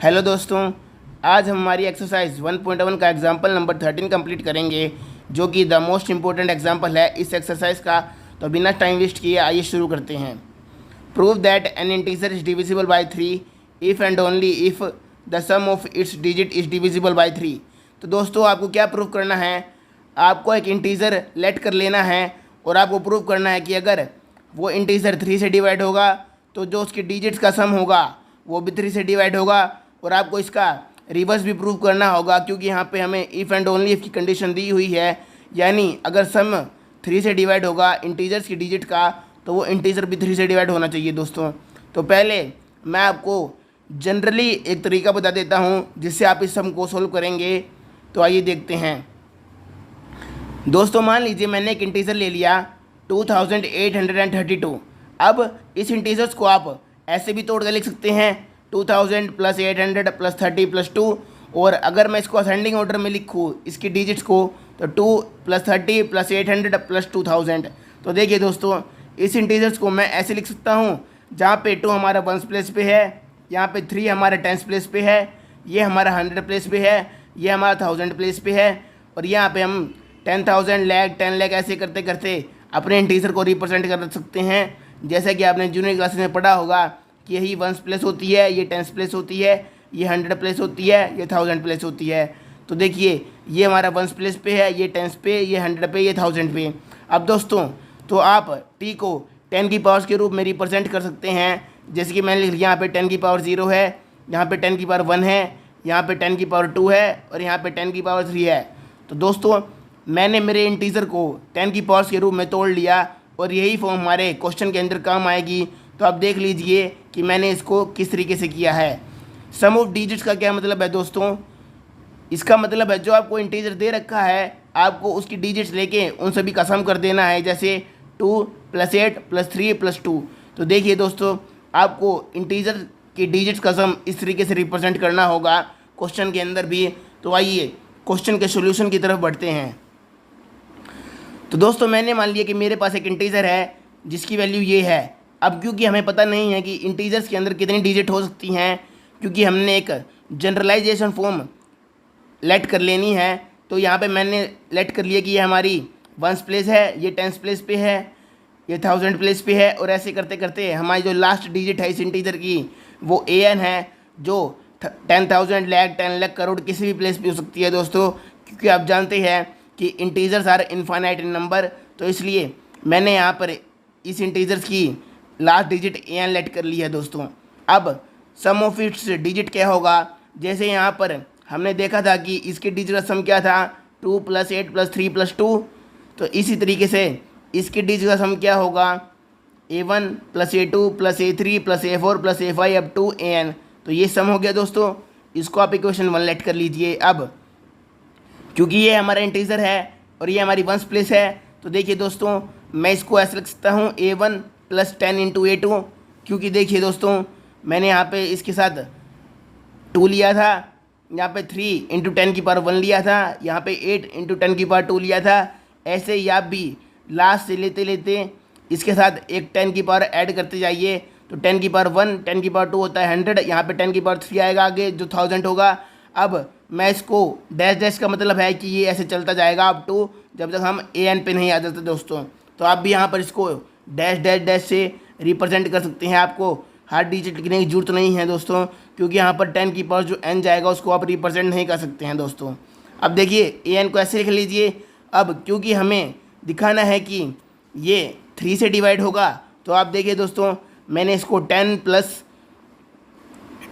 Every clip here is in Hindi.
हेलो दोस्तों, आज हम हमारी एक्सरसाइज 1.1 का एग्जाम्पल नंबर 13 कंप्लीट करेंगे, जो कि द मोस्ट इम्पोर्टेंट एग्जाम्पल है इस एक्सरसाइज का। तो बिना टाइम वेस्ट किए आइए शुरू करते हैं। Prove that an integer is divisible by 3 if and only if the sum of its digit is divisible by 3। तो दोस्तों, आपको क्या प्रूव करना है? आपको एक इंटीजर लेट कर लेना है और आपको प्रूव करना है कि अगर वो इंटीजर 3 से डिवाइड होगा तो जो उसके डिजिट्स का सम होगा वो भी 3 से डिवाइड होगा। और आपको इसका रिवर्स भी प्रूव करना होगा, क्योंकि यहाँ पे हमें इफ़ एंड ओनली इफ़ की कंडीशन दी हुई है। यानी अगर सम 3 से डिवाइड होगा इंटीजर्स की डिजिट का, तो वो इंटीजर भी 3 से डिवाइड होना चाहिए दोस्तों। तो पहले मैं आपको जनरली एक तरीका बता देता हूँ जिससे आप इस सम को सोल्व करेंगे। तो आइए देखते हैं दोस्तों। मान लीजिए मैंने एक इंटीजर ले लिया 2832। अब इस इंटीजर्स को आप ऐसे भी तोड़ कर लिख सकते हैं, 2000 + 800 + 30 + 2। और अगर मैं इसको असेंडिंग ऑर्डर में लिखूँ इसकी डिजिट्स को, तो 2 + 30 + 800 + 2000। तो देखिए दोस्तों, इस इंटीजर्स को मैं ऐसे लिख सकता हूँ, जहाँ पे 2 हमारा 1s प्लेस पे है, यहाँ पे 3 हमारा 10s प्लेस पे है, ये हमारा 100 प्लेस पे है, ये हमारा 1000 प्लेस पे है। और यहाँ पे हम 10,000 लाख 10 लाख ऐसे करते करते अपने इंटीजर को रिप्रेजेंट कर सकते हैं। जैसा कि आपने जूनियर क्लासेस में पढ़ा होगा कि यही 1s प्लेस होती है, ये 10s प्लेस होती है, ये 100 प्लेस होती है, ये 1000 प्लेस होती है। तो देखिए, ये हमारा 1s प्लेस पे है, ये 10s पे, ये 100 पे, ये 1000 पे। अब दोस्तों, तो आप t को 10 की पावर्स के रूप में रिप्रेजेंट कर सकते हैं। जैसे कि मैंने लिख लिया, यहाँ पे 10 की पावर 0 है, यहाँ पे 10 की पावर 1 है, यहाँ पे 10 की पावर 2 है, और यहाँ पे 10 की पावर 3 है। तो दोस्तों, मैंने मेरे इंटीजर को 10 की पावर्स के रूप में तोड़ लिया, और यही फॉर्म हमारे क्वेश्चन के अंदर काम आएगी। तो आप देख लीजिए कि मैंने इसको किस तरीके से किया है। सम ऑफ डिजिट्स का क्या मतलब है दोस्तों? इसका मतलब है जो आपको इंटीजर दे रखा है, आपको उसकी डिजिट्स लेके उन सभी का सम कर देना है। जैसे 2 + 8 + 3 + 2। तो देखिए दोस्तों, आपको इंटीजर की डिजिट्स का सम इस तरीके से रिप्रेजेंट करना होगा क्वेश्चन के अंदर भी। तो आइए क्वेश्चन के सोल्यूशन की तरफ बढ़ते हैं। तो दोस्तों, मैंने मान लिया कि मेरे पास एक इंटीजर है जिसकी वैल्यू ये है। अब क्योंकि हमें पता नहीं है कि इंटीजर्स के अंदर कितनी डिजिट हो सकती हैं, क्योंकि हमने एक जनरलाइजेशन फॉर्म लेट कर लेनी है, तो यहाँ पे मैंने लेट कर लिया कि ये हमारी 1s प्लेस है, ये 10s प्लेस पे है, ये 1000 प्लेस पे है। और ऐसे करते करते हमारी जो लास्ट डिजिट है इस इंटीजर की वो an है, जो 10,000 लाख 10 लाख करोड़ किसी भी प्लेस पे हो सकती है दोस्तों। क्योंकि आप जानते हैं कि integers are infinite in number, तो इसलिए मैंने यहाँ पर इस इंटीजर्स की लास्ट डिजिट an लेट कर ली है दोस्तों। अब सम ऑफ इट्स डिजिट क्या होगा? जैसे यहाँ पर हमने देखा था कि इसके डिजिट का सम क्या था, 2 + 8 + 3 + 2। तो इसी तरीके से इसके डिजिट का सम क्या होगा, a1 + a2 + a3 + a4 + a5 up to an। तो ये सम हो गया दोस्तों। इसको आप इक्वेशन 1 लेट कर लीजिए। अब क्योंकि ये हमारा इंटीजर है और ये हमारी 1s प्लेस है, तो देखिए दोस्तों, मैं इसको ऐसे लिख सकता हूँ a1 + 10 × a2। क्योंकि देखिए दोस्तों, मैंने यहाँ पे इसके साथ 2 लिया था, यहाँ पे 3 × 10 की पावर 1 लिया था, यहाँ पे 8 × 10 की पावर 2 लिया था। ऐसे ही आप भी लास्ट से लेते लेते इसके साथ एक 10 की पावर ऐड करते जाइए। तो 10 की पावर 1, 10 की पावर 2 होता है 100, यहाँ पे 10 की पावर 3 आएगा आगे, जो 1000 होगा। अब मैं इसको डैश डैश का मतलब है कि ये ऐसे चलता जाएगा अप टू जब तक हम an पे नहीं आ जाते दोस्तों। तो आप भी यहाँ पर इसको डैश डैश डैश से रिप्रेजेंट कर सकते हैं। आपको हर डिजिट लिखने की जरूरत नहीं है दोस्तों, क्योंकि यहाँ पर 10 की पावर जो n जाएगा उसको आप रिप्रेजेंट नहीं कर सकते हैं दोस्तों। अब देखिए, an को ऐसे लिख लीजिए। अब क्योंकि हमें दिखाना है कि ये 3 से डिवाइड होगा, तो आप देखिए दोस्तों, मैंने इसको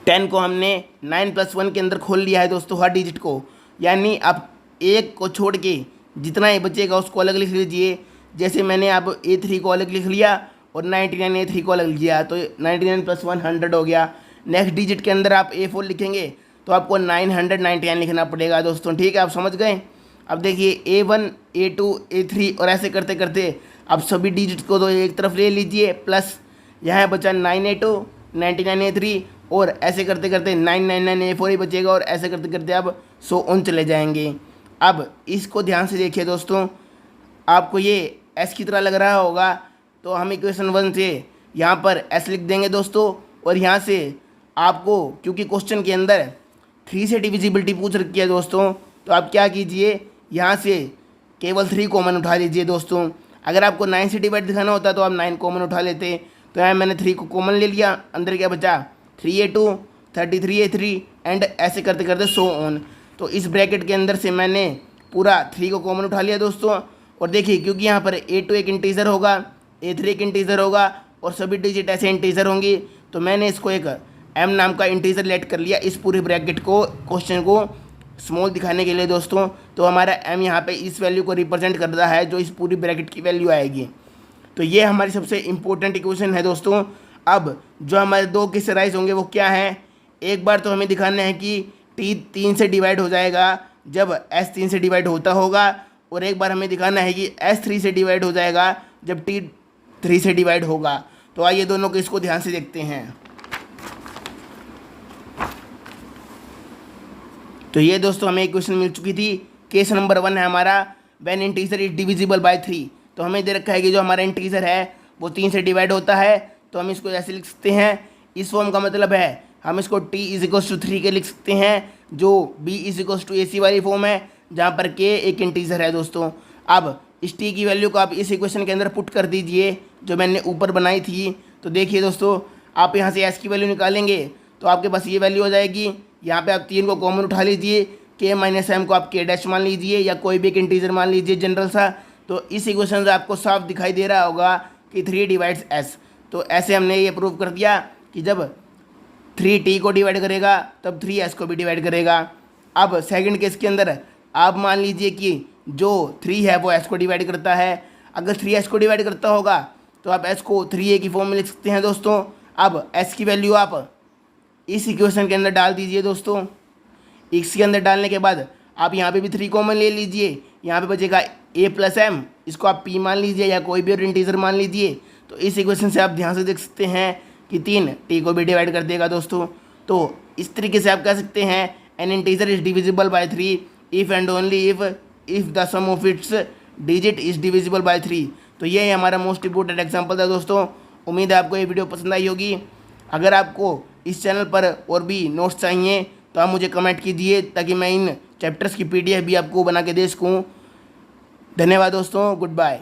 10 को हमने 9 + 1 के अंदर खोल लिया है दोस्तों, हर डिजिट को। यानी अब एक को छोड़ के जितना ही बचेगा उसको अलग लिख लीजिए। जैसे मैंने अब a3 को अलग लिख लिया और 99 a3 को अलग लिया, तो 99 + 1 100 हो गया। नेक्स्ट डिजिट के अंदर आप a4 लिखेंगे तो आपको 999 लिखना पड़ेगा दोस्तों। ठीक है, आप समझ गए। अब देखिए a1 a2 a3 और ऐसे करते करते अब सभी डिजिट को तो एक तरफ ले लीजिए, प्लस यहाँ बचा 9a2 99 a3, और ऐसे करते करते 999 a4 ही बचेगा, और ऐसे करते करते अब 100 ऑन चले जाएंगे। अब इसको ध्यान से देखिए दोस्तों, आपको ये s की तरह लग रहा होगा, तो हम इक्वेशन 1 से यहाँ पर s लिख देंगे दोस्तों, और यहाँ से आपको क्योंकि क्वेश्चन के अंदर 3 से डिविजिबिलिटी पूछ रखी है दोस्तों, तो आप क्या कीजिए, यहाँ से केवल 3 कॉमन उठा लीजिए दोस्तों। अगर आपको 9 से डिवाइड दिखाना होता तो आप 9 कॉमन उठा लेते, तो यहाँ मैंने 3 को कॉमन ले लिया, अंदर क्या बचा 3a2 33a3 एंड ऐसे करते करते सो ऑन। तो इस ब्रैकेट के अंदर से मैंने पूरा 3 को कॉमन उठा लिया दोस्तों। और देखिए क्योंकि यहाँ पर a2 एक इंटीजर होगा, a3 एक इंटीजर होगा और सभी डिजिट ऐसे इंटीजर होंगी, तो मैंने इसको एक m नाम का इंटीजर लेट कर लिया इस पूरे ब्रैकेट को, क्वेश्चन को स्मॉल दिखाने के लिए दोस्तों। तो हमारा m यहाँ पे इस वैल्यू को रिप्रेजेंट कर रहा है जो इस पूरी ब्रैकेट की वैल्यू आएगी। तो ये हमारी सबसे इंपॉर्टेंट इक्वेशन है दोस्तों। अब जो हमारे दो केस राइज होंगे वो क्या है, एक बार तो हमें दिखाना है कि t 3 से डिवाइड हो जाएगा जब s 3 से डिवाइड होता होगा, और एक बार हमें दिखाना है कि s 3 से डिवाइड हो जाएगा जब t 3 से डिवाइड होगा। तो आइए दोनों केस को ध्यान से देखते हैं। तो ये दोस्तों हमें इक्वेशन मिल चुकी थी। केस नंबर 1 है हमारा when integer is divisible by 3। तो हमें दे रखा है कि जो हमारा इंटीजर है वो 3 से डिवाइड होता है, तो हम इसको ऐसे लिख सकते हैं। इस फॉर्म का मतलब है हम इसको t = 3 के लिख सकते हैं, जो b = ac वाली फॉर्म है जहाँ पर k एक इंटीजर है दोस्तों। अब इस t की वैल्यू को आप इस इक्वेशन के अंदर पुट कर दीजिए जो मैंने ऊपर बनाई थी। तो देखिए दोस्तों, आप यहाँ से s की वैल्यू निकालेंगे तो आपके पास ये वैल्यू हो जाएगी। यहाँ पे आप 3 को कॉमन उठा लीजिए, k - m को आप k डैश मान लीजिए या कोई भी एक इंटीजर मान लीजिए जनरल सा। तो इस इक्वेशन से आपको साफ दिखाई दे रहा होगा कि 3 डिवाइड्स s। तो ऐसे हमने ये प्रूव कर दिया कि जब 3t को डिवाइड करेगा तब 3s को भी डिवाइड करेगा। अब सेकंड केस के अंदर आप मान लीजिए कि जो 3 है वो s को डिवाइड करता है। अगर 3s को डिवाइड करता होगा तो आप s को 3a की फॉर्म में लिख सकते हैं दोस्तों। अब s की वैल्यू आप इस इक्वेशन के अंदर डाल दीजिए दोस्तों। इसके अंदर डालने के बाद आप यहाँ पे भी 3 कॉमन ले लीजिए, यहाँ पे बचेगा a + m, इसको आप p मान लीजिए या कोई भी और इंटीजर मान लीजिए। तो इस इक्वेशन से आप ध्यान से देख सकते हैं कि 3 t को भी डिवाइड कर देगा दोस्तों। तो इस तरीके से आप कह सकते हैं an integer is divisible by 3 if and only if the sum of its digit is divisible by 3। तो ये है हमारा मोस्ट इंपोर्टेंट एग्जाम्पल था दोस्तों। उम्मीद है आपको ये वीडियो पसंद आई होगी। अगर आपको इस चैनल पर और भी नोट्स चाहिए तो आप मुझे कमेंट कीजिए ताकि मैं इन चैप्टर्स की PDF भी आपको बना के दे सकूँ। धन्यवाद दोस्तों, गुड बाय।